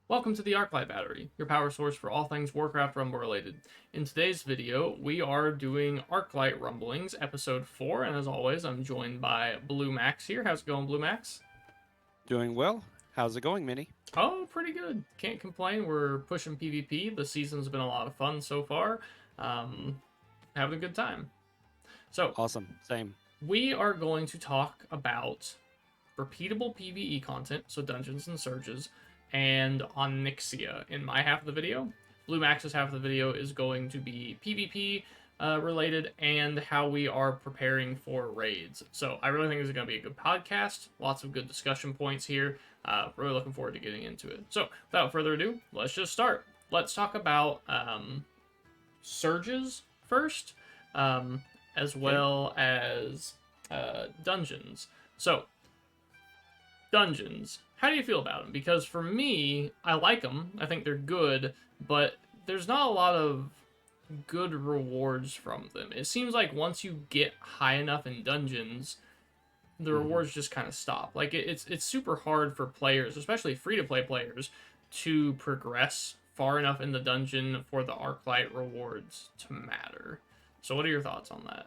Welcome to the Arclight Battery, your power source for all things Warcraft Rumble related. In today's video, we are doing Arclight Rumblings, episode 4, and as always, I'm joined by Blue Max here. How's it going, Blue Max? Doing well. How's it going, Minnie? Oh, pretty good. Can't complain. We're pushing PvP. The season's been a lot of fun so far. Um, Having a good time. So, Awesome. Same. we are going to talk about repeatable PvE content, so dungeons and surges, and Onyxia in my half of the video. Blue Max's half of the video is going to be PvP related and how we are preparing for raids. So I really think this is going to be a good podcast. Lots of good discussion points here. Really looking forward to getting into it. So without further ado, let's just start. Let's talk about surges first, as well as dungeons. So dungeons. How do you feel about them? Because for me, I like them. I think they're good, but there's not a lot of good rewards from them. It seems like once you get high enough in dungeons, the rewards just kind of stop. Like it's super hard for players, especially free to play players, to progress far enough in the dungeon for the Arclight rewards to matter. So what are your thoughts on that?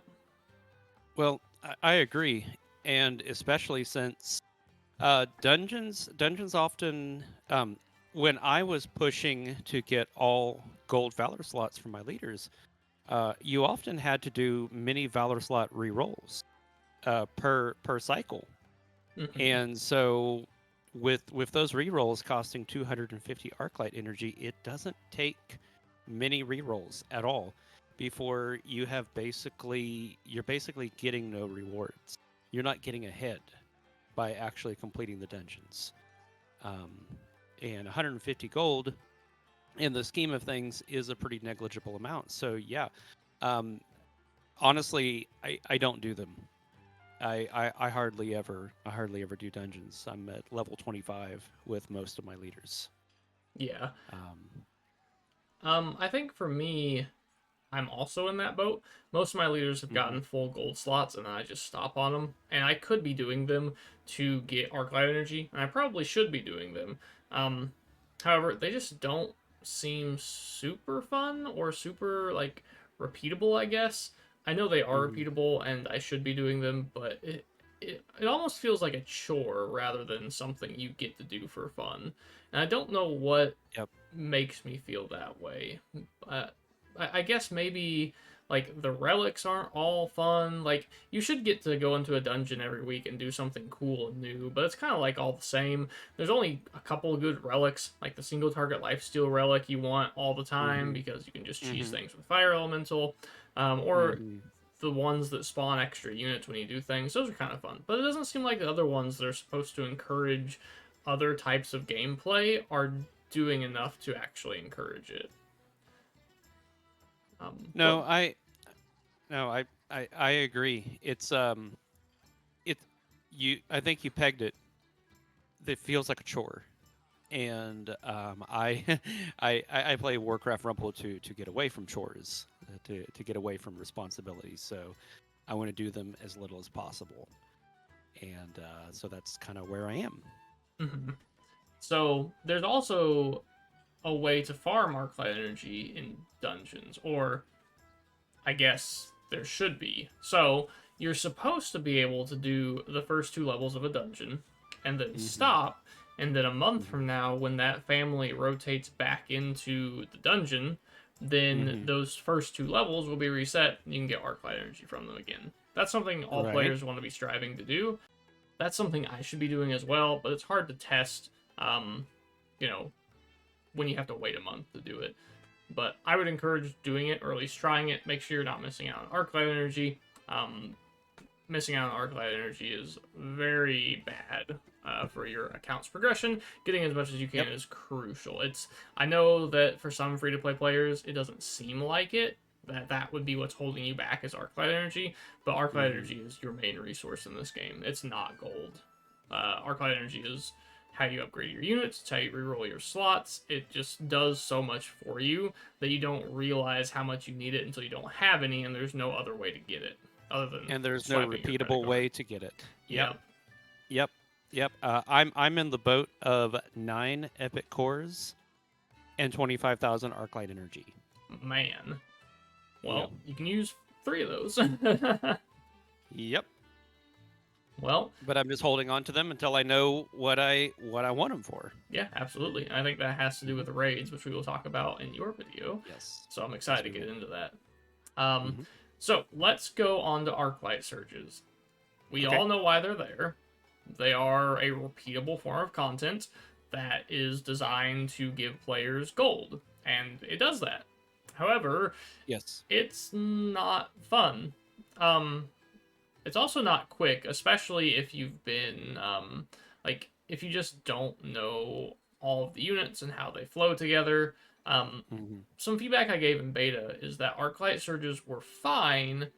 Well, I agree, and especially since dungeons often, when I was pushing to get all gold valor slots for my leaders, you often had to do many valor slot rerolls per cycle, and so with those rerolls costing 250 Arclight energy, it doesn't take many rerolls at all before you're basically getting no rewards. You're not getting ahead by actually completing the dungeons. And 150 gold in the scheme of things is a pretty negligible amount. So yeah, honestly, I don't do them. I hardly ever do dungeons. I'm at level 25 with most of my leaders. Yeah. Um, I think for me, I'm also in that boat. Most of my leaders have mhm, gotten full gold slots, and then I just stop on them. And I could be doing them to get Arclight energy, and I probably should be doing them. Um, However, they just don't seem super fun or super like repeatable. I guess I know they are mhm. repeatable, and I should be doing them, but it almost feels like a chore rather than something you get to do for fun. And I don't know what Yep. makes me feel that way. Uh, I guess maybe like the relics aren't all fun. Like you should get to go into a dungeon every week and do something cool and new, but it's kind of like all the same. There's only a couple of good relics, like the single target lifesteal relic you want all the time Mhm. because you can just cheese Mhm. things with fire elemental, or Mhm. the ones that spawn extra units when you do things. Those are kind of fun, but it doesn't seem like the other ones that are supposed to encourage other types of gameplay are doing enough to actually encourage it. What No, I agree. It you I think you pegged it. It feels like a chore, and I play Warcraft Rumble to get away from chores, to get away from responsibilities. So I want to do them as little as possible, and so that's kind of where I am. Mhm. So there's also a way to farm Arclight energy in dungeons, or I guess there should be. So you're supposed to be able to do the first two levels of a dungeon and then Hmm. stop. And then a month Hmm. from now, when that family rotates back into the dungeon, then Hmm. those first two levels will be reset and you can get Arclight energy from them again. That's something all Right. players want to be striving to do. That's something I should be doing as well, but it's hard to test, um, you know, when you have to wait a month to do it. But I would encourage doing it or at least trying it. Make sure you're not missing out on Arclight energy. Um, Missing out on Arclight energy is very bad for your account's progression. Getting as much as you can Yep. is crucial. I know that for some free to play players, it doesn't seem like it. That would be what's holding you back is Arclight energy, but Arclight Hmm. energy is your main resource in this game. It's not gold. Arclight energy is how you upgrade your units, it's how you reroll your slots. It just does so much for you that you don't realize how much you need it until you don't have any, and there's no other way to get it other than And there's no swiping your credit repeatable card. way to get it. Yep. Yep. Yep. Yep. I'm in the boat of 9 epic cores and 25,000 Arclight energy. Man. Yep. Well, you can use 3 of those. Yep. Well, But I'm just holding on to them until I know what I want them for. yeah, absolutely. I think that has to do with the raids, which we will talk about in your video. Yes. So I'm Yes, excited to we get will. into that. Hmm. So let's go on to Arclight surges. We Okay. all know why they're there. They are a repeatable form of content that is designed to give players gold, and it does that. However, Yes. it's not fun. Um, it's also not quick, especially if you've been like if you just don't know all of the units and how they flow together. Um, Hmm. some feedback I gave in beta is that Arclight surges were fine,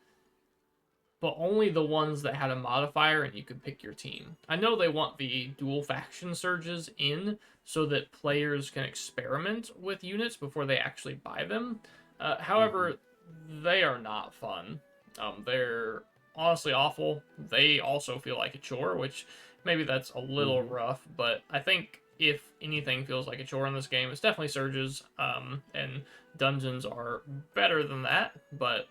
but only the ones that had a modifier and you could pick your team. I know they want the dual faction surges in so that players can experiment with units before they actually buy them. Hmm. However, they are not fun. They're honestly awful. They also feel like a chore, which maybe that's a little Hmm. rough, but I think if anything feels like a chore in this game, it's definitely surges. And dungeons are better than that, but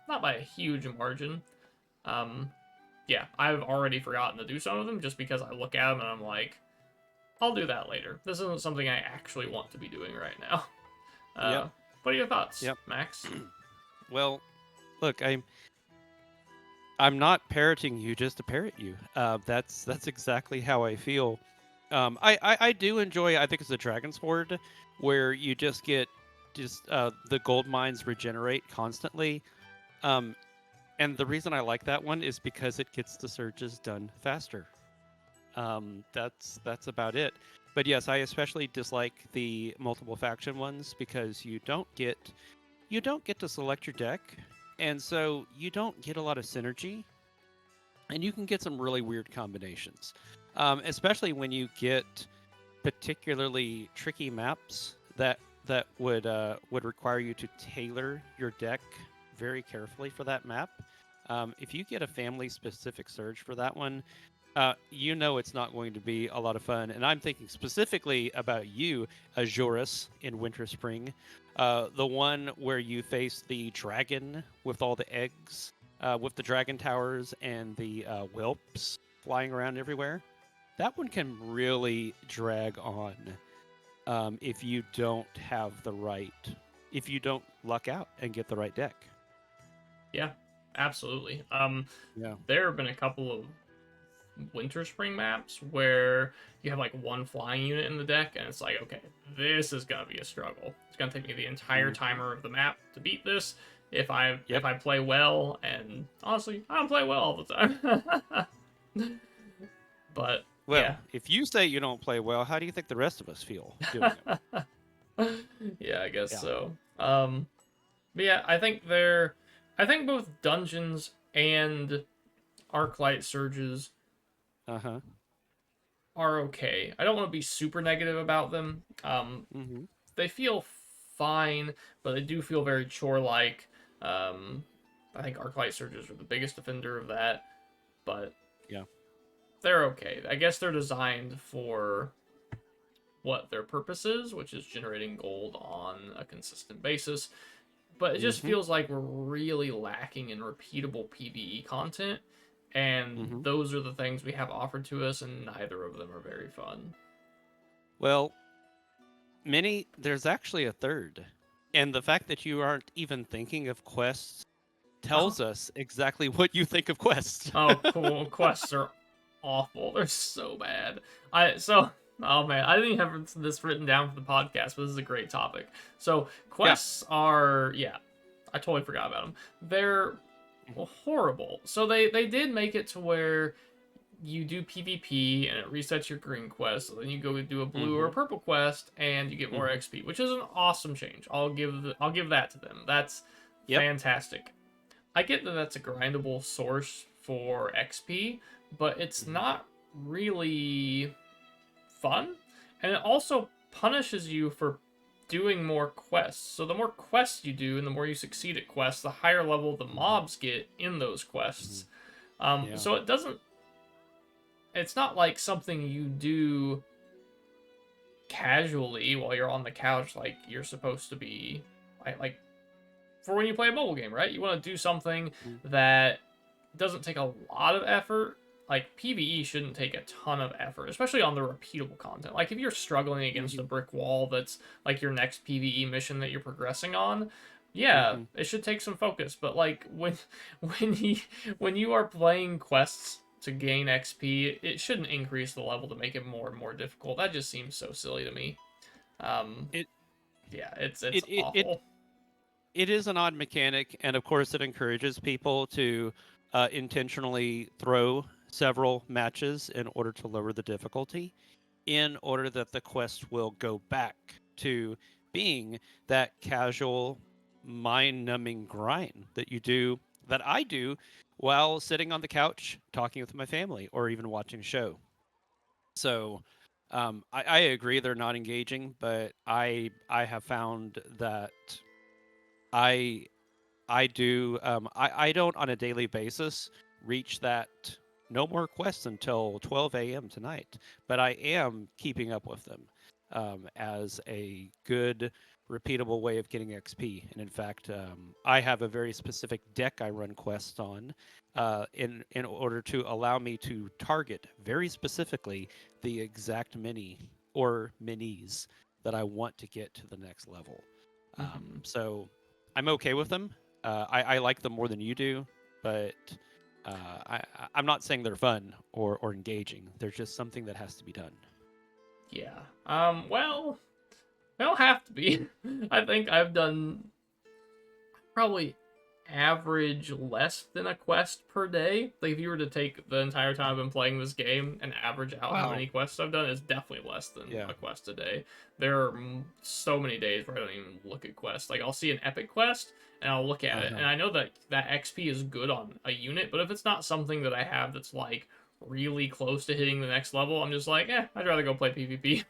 not by a huge margin. Um, yeah, I've already forgotten to do some of them just because I look at them and I'm like, I'll do that later. This isn't something I actually want to be doing right now. Yep. What are your thoughts, Yep. Max? Well, look, I'm not parroting you just to parrot you. That's exactly how I feel. I do enjoy. I think it's a Dragon's Horde, where you just get the gold mines regenerate constantly. Um, and the reason I like that one is because it gets the surges done faster. That's about it. But yes, I especially dislike the multiple faction ones because you don't get to select your deck, and so you don't get a lot of synergy, and you can get some really weird combinations, especially when you get particularly tricky maps that would require you to tailor your deck very carefully for that map. If you get a family specific surge for that one, you know it's not going to be a lot of fun. And I'm thinking specifically about you, Azurus, in Winter Spring, the one where you face the dragon with all the eggs, with the dragon towers and the whelps flying around everywhere. That one can really drag on if you don't have the right, if you don't luck out and get the right deck. Yeah, absolutely. Yeah. There have been a couple of winter spring maps where you have like one flying unit in the deck, and it's like, okay, this is gonna be a struggle. It's gonna take me the entire Hmm. timer of the map to beat this. If Yep. I play well, and honestly, I don't play well all the time. But Well, yeah, if you say you don't play well, how do you think the rest of us feel doing it? yeah, I guess Yeah. so. But yeah, I think both dungeons and Arclight surges Uh huh. are okay. I don't want to be super negative about them. Hmm. They feel fine, but they do feel very chore-like. Um, I think Arclight surges are the biggest offender of that, but Yeah. they're okay. I guess they're designed for what their purpose is, which is generating gold on a consistent basis. But it just Hmm. feels like we're really lacking in repeatable PvE content, and Hmm. those are the things we have offered to us, and neither of them are very fun. Well, there's actually a third. And the fact that you aren't even thinking of quests Oh, tells us exactly what you think of quests. oh, cool. Quests are awful. They're so bad. Oh man, I didn't even have this written down for the podcast, but this is a great topic. So Yeah. quests are, yeah, I totally forgot about them. They're horrible. So they did make it to where you do PvP and it resets your green quest. So then you go do a blue or a Hmm. purple quest and you get more Hmm. XP, which is an awesome change. I'll give that to them. That's Yep. fantastic. I get that that's a grindable source for XP, but it's Hmm. not really fun. And it also punishes you for doing more quests. So the more quests you do and the more you succeed at quests, the higher level the Hmm. mobs get in those Hmm. quests. Yeah. So it doesn't it's not like something you do casually while you're on the couch like you're supposed to be, like for when you play a mobile game, right? You want to do something Mm. that doesn't take a lot of effort. Like PvE shouldn't take a ton of effort, especially on the repeatable content. Like if you're struggling against a Mhm. brick wall that's like your next PvE mission that you're progressing on, yeah, Mhm. it should take some focus. But like when you when you are playing quests to gain XP, it shouldn't increase the level to make it more and more difficult. That just seems so silly to me. Um, It yeah, it's it it it awful. it is an odd mechanic, and of course, it encourages people to intentionally throw several matches in order to lower the difficulty, in order that the quest will go back to being that casual, mind-numbing grind that you do, that I do, while sitting on the couch talking with my family or even watching a show. So I agree they're not engaging, but I have found that I I don't on a daily basis reach that no more quests until 12 a.m. tonight, but I am keeping up with them as a good, repeatable way of getting XP. And in fact, I have a very specific deck I run quests on in order to allow me to target very specifically the exact mini or minis that I want to get to the next level. Hmm. So I'm okay with them. I like them more than you do, but I'm not saying they're fun or engaging. They're just something that has to be done. Yeah. Well, they don't have to be. I think I've done probably average less than a quest per day. Like if you were to take the entire time I've been playing this game and average out how Wow. many quests I've done, it's definitely less than Yeah. a quest a day. There are so many days where I don't even look at quests. Like I'll see an epic quest and I'll look at it, Uh-huh. and I know that that XP is good on a unit, but if it's not something that I have that's like really close to hitting the next level, I'm just like, I'd rather go play PvP.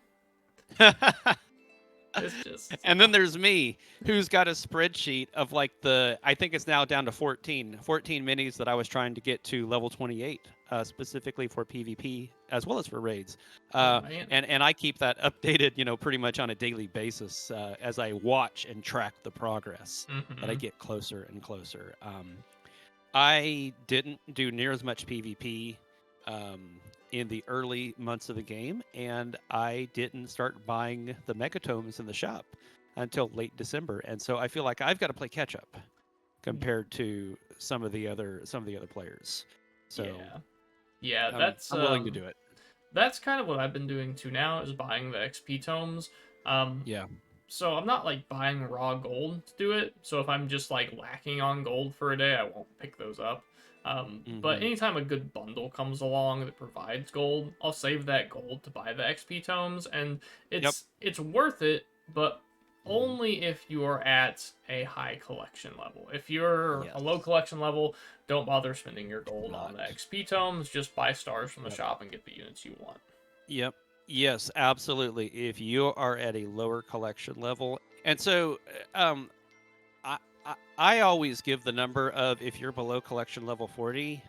It's just And then there's me, who's got a spreadsheet of like I think it's now down to 14 minis that I was trying to get to level 28, specifically for PvP as well as for raids. oh Uh, man. and I keep that updated, pretty much on a daily basis as I watch and track the progress that I Hmm. get closer and closer. I didn't do near as much PvP in the early months of the game, and I didn't start buying the megatomes in the shop until late December. And so I feel like I've got to play catch up compared to some of the other players. So Yeah. Yeah, I'm willing to do it. that's kind of what I've been doing too now is buying the XP tomes. Um Yeah. so I'm not like buying raw gold to do it. So if I'm just like lacking on gold for a day, I won't pick those up. But Hmm. anytime a good bundle comes along that provides gold, I'll save that gold to buy the XP tomes, and Yep. it's worth it, but Hmm. only if you are at a high collection level. If you're a low Yes. collection level, don't bother spending your Do gold on not. the XP tomes. Just buy stars from the Yep. shop and get the units you want. Yep. Yes, absolutely. If you are at a lower collection level, and so I, I always give the number of if you're below collection level 40,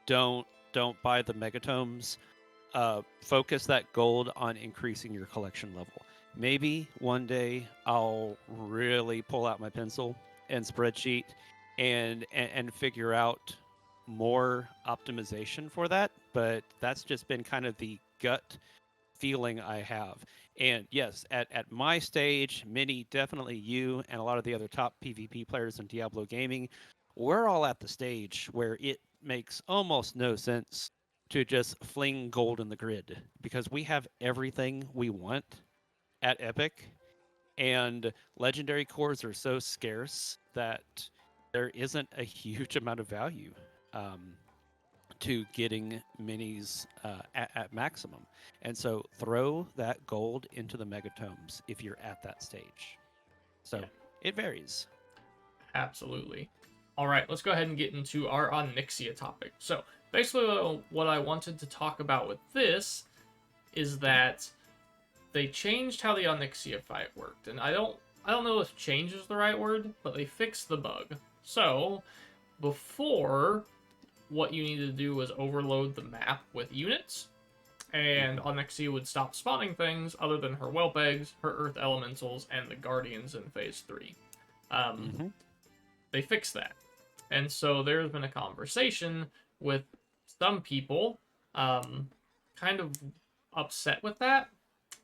don't don't buy the megatomes. Focus that gold on increasing your collection level. Maybe one day I'll really pull out my pencil and spreadsheet and figure out more optimization for that. But that's just been kind of the gut feeling I have. And yes, at my stage, Mini, definitely you, and a lot of the other top PvP players in Diablo gaming, we're all at the stage where it makes almost no sense to just fling gold in the grid because we have everything we want at Epic, and legendary cores are so scarce that there isn't a huge amount of value. Um, to getting minis at maximum. And so throw that gold into the megatomes if you're at that stage. Yeah, So it varies. absolutely. All right, let's go ahead and get into our Onyxia topic. So basically, what I wanted to talk about with this is that they changed how the Onyxia fight worked, and I don't know if change is the right word, but they fixed the bug. So before, what you needed to do was overload the map with units, and Onyxia would stop spawning things other than her whelp eggs, her earth elementals, and the guardians in phase 3. Mm-hmm. They fixed that. And so there's been a conversation with some people kind of upset with that.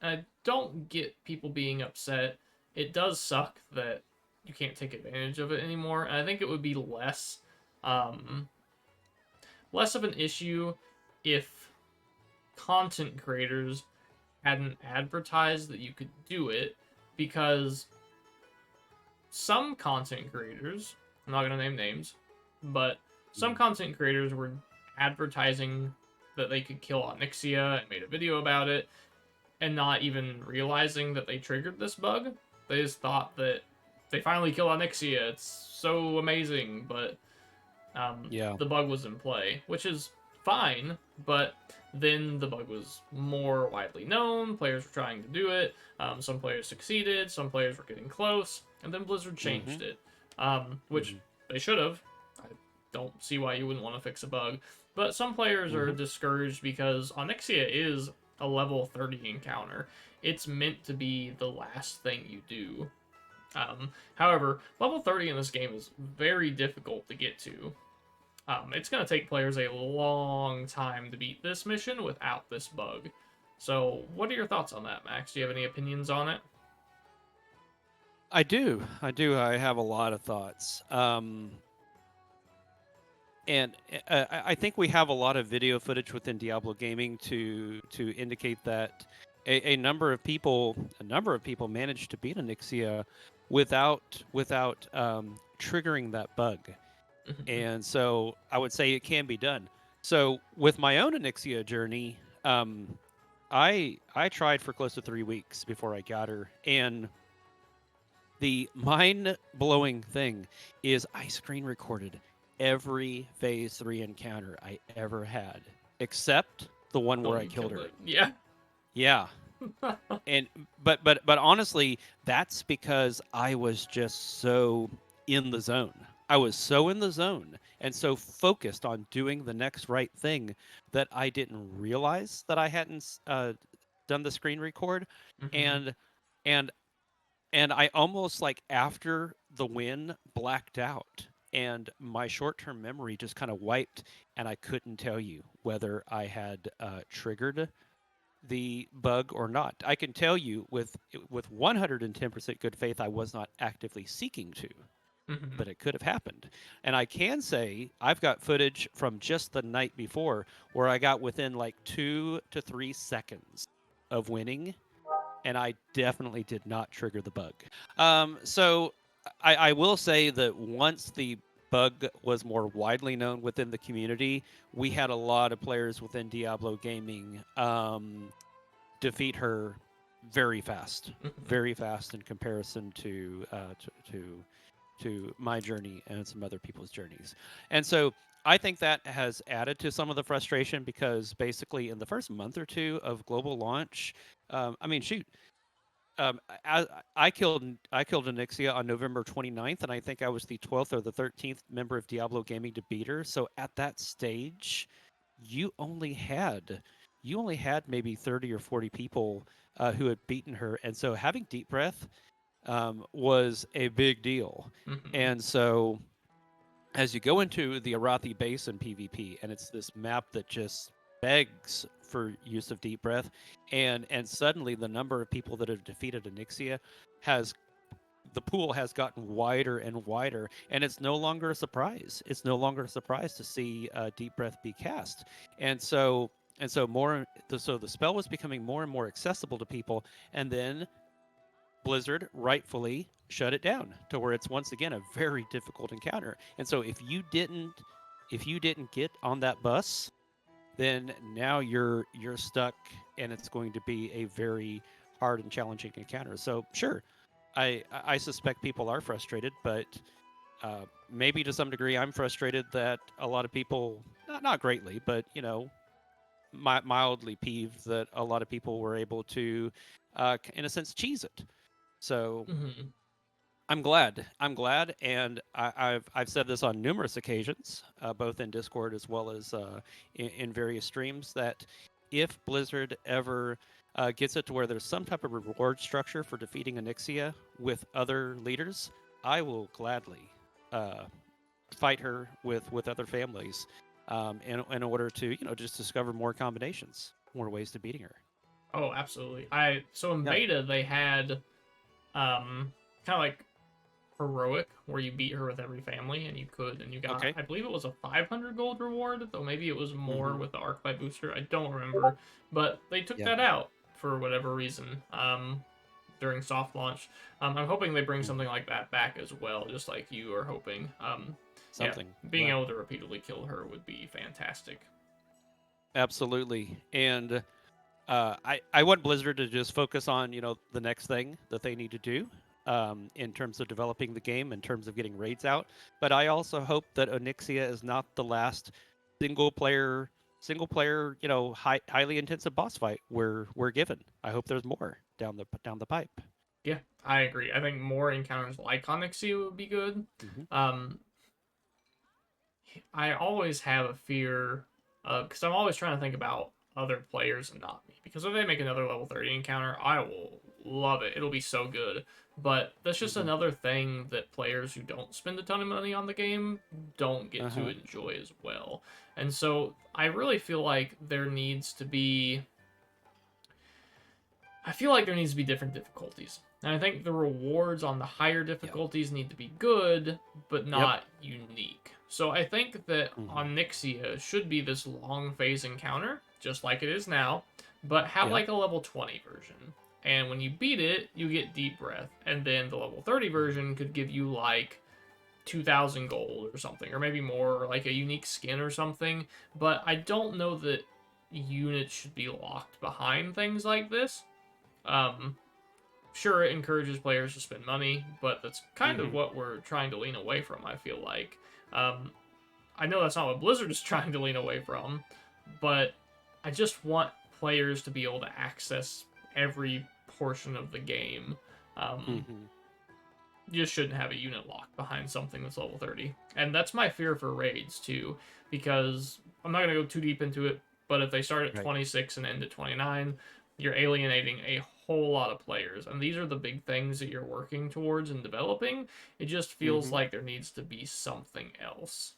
I don't get people being upset. It does suck that you can't take advantage of it anymore. And I think it would be um, less of an issue if content creators hadn't advertised that you could do it, because some content creators, I'm not going to name names, but some content creators were advertising that they could kill Onyxia and made a video about it, and not even realizing that they triggered this bug. They just thought that they finally killed Onyxia, it's so amazing, but Yeah. the bug was in play, which is fine, but then the bug was more widely known, players were trying to do it, some players succeeded, some players were getting close, and then Blizzard changed it, which they should have. I don't see why you wouldn't want to fix a bug, but some players are discouraged because Onyxia is a level 30 encounter. It's meant to be the last thing you do. However, level 30 in this game is very difficult to get to. It's going to take players a long time to beat this mission without this bug. So, what are your thoughts on that, Max? Do you have any opinions on it? I do. I have a lot of thoughts. And I think we have a lot of video footage within Diablo Gaming to indicate that a number of people managed to beat Onyxia without triggering that bug. And so I would say it can be done. So with my own Onyxia journey, I tried for close to 3 weeks before I got her, and the mind-blowing thing is I screen recorded every phase 3 encounter I ever had, except the one where I killed her. Yeah. Yeah. And but honestly, that's because I was just so in the zone. I was so in the zone and so focused on doing the next right thing that I didn't realize that I hadn't done the screen record, and and and I almost, like, after the win, blacked out, and my short-term memory just kind of wiped, and I couldn't tell you whether I had triggered the bug or not. I can tell you with 110% good faith, I was not actively seeking to, but it could have happened. And I can say I've got footage from just the night before where I got within like 2 to 3 seconds of winning, and I definitely did not trigger the bug. So I will say that once the bug was more widely known within the community, we had a lot of players within Diablo Gaming defeat her very fast in comparison to my journey and some other people's journeys. And so I think that has added to some of the frustration, because basically in the first month or two of global launch, I mean, shoot, I killed Onyxia on November 29th, and I think I was the 12th or the 13th member of Diablo Gaming to beat her. So at that stage, you only had maybe 30 or 40 people who had beaten her, and so having deep breath was a big deal. And so as you go into the Arathi Basin PvP, and it's this map that just begs for use of deep breath, and suddenly the number of people that have defeated Onyxia the pool has gotten wider and wider, and it's no longer a surprise. It's no longer a surprise to see deep breath be cast, and so so the spell was becoming more and more accessible to people, and then Blizzard rightfully shut it down to where it's once again a very difficult encounter. And so if you didn't get on that bus, then now you're stuck, and it's going to be a very hard and challenging encounter. So sure, I suspect people are frustrated, but maybe to some degree I'm frustrated that a lot of people, not greatly, but mildly peeved that a lot of people were able to, in a sense, cheese it. So I'm glad, and I've said this on numerous occasions, both in Discord as well as in various streams, that if Blizzard ever gets it to where there's some type of reward structure for defeating Onyxia with other leaders, I will gladly uh, fight her with other families in order to just discover more combinations, more ways to beating her. Oh, absolutely. So in Yeah. beta they had kind of like heroic, where you beat her with every family, and you got, Okay. I believe it was a 500 gold reward, though maybe it was more Mm-hmm. with the Arclight booster. I don't remember, but they took Yeah. that out for whatever reason during soft launch. I'm hoping they bring Mm-hmm. something like that back as well, just like you are hoping. Yeah, Something. being Yeah. able to repeatedly kill her would be fantastic. Absolutely. And I want Blizzard to just focus on the next thing that they need to do in terms of developing the game, in terms of getting raids out. But I also hope that Onyxia is not the last single player highly intensive boss fight we're given. I hope there's more down the pipe. Yeah, I agree. I think more encounters like Onyxia would be good. Hmm. Um, I always have a fear, because I'm always trying to think about other players and not me. Because if they make another level 30 encounter, I will love it. It'll be so good. But that's just Hmm. another thing that players who don't spend a ton of money on the game don't get to Uh-huh. enjoy as well. And so I really feel like there needs to be. I feel like there needs to be different difficulties. And I think the rewards on the higher Yep. difficulties need to be good, but Yep. not unique. So I think that Hmm. Onyxia should be this long phase encounter, just like it is now, but have Yep. like a level 20 version. And when you beat it, you get Deep Breath. And then the level 30 version could give you like 2,000 gold or something, or maybe more, or like a unique skin or something. But I don't know that units should be locked behind things like this. Um, sure, it encourages players to spend money, but that's kind of Hmm. what we're trying to lean away from, I feel like. Um, I know that's not what Blizzard is trying to lean away from, but I just want players to be able to access every portion of the game. Um, Hmm. you just shouldn't have a unit locked behind something that's level 30. And that's my fear for raids, too, because I'm not going to go too deep into it, but if they start at Right. 26 and end at 29, you're alienating a whole lot of players. And these are the big things that you're working towards and developing. It just feels Hmm. like there needs to be something else.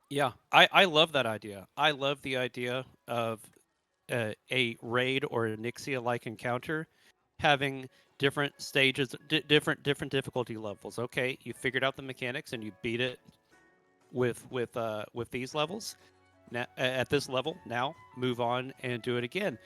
Yeah, I love that idea. I love the idea of a raid or a Nixia-like encounter having different stages, different difficulty levels. Okay, you figured out the mechanics and you beat it with these levels. Now, at this level, now move on and do it again.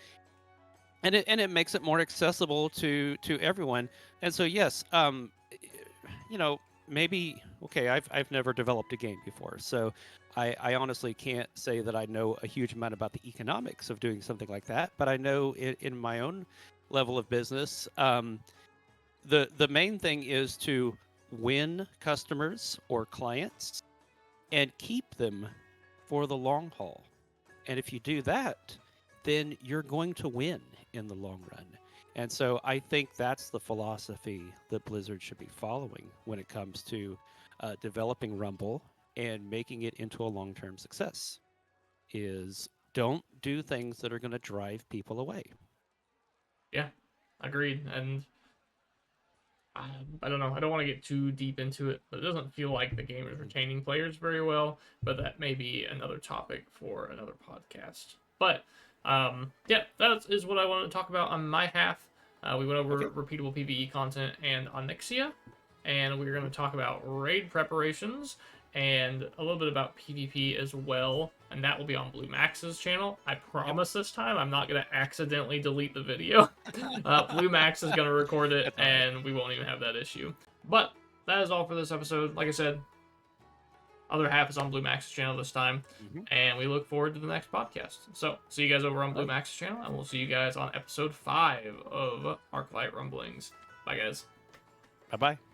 And it makes it more accessible to everyone. And so yes, you know, maybe okay, I've never developed a game before, so I honestly can't say that I know a huge amount about the economics of doing something like that, but I know in my own level of business, the main thing is to win customers or clients and keep them for the long haul. And if you do that, then you're going to win in the long run. And so I think that's the philosophy that Blizzard should be following when it comes to developing Rumble and making it into a long-term success. Is don't do things that are going to drive people away. Yeah, agreed. And I don't know. I don't want to get too deep into it, but it doesn't feel like the game is retaining players very well. But that may be another topic for another podcast. But yeah, that is what I wanted to talk about on my half. We went over Okay. repeatable PvE content and Onyxia, and we're going to talk about raid preparations and a little bit about PvP as well. And that will be on Blue Max's channel. I Yep. promise this time I'm not going to accidentally delete the video. Blue Max is going to record it, That's all right. and we won't even have that issue. But that is all for this episode. Like I said, other half is on Blue Max's channel this time, Mm-hmm. and we look forward to the next podcast. So, see you guys over on Blue Right. Max's channel, and we'll see you guys on episode 5 of Arclight Rumblings. Bye, guys. Bye bye.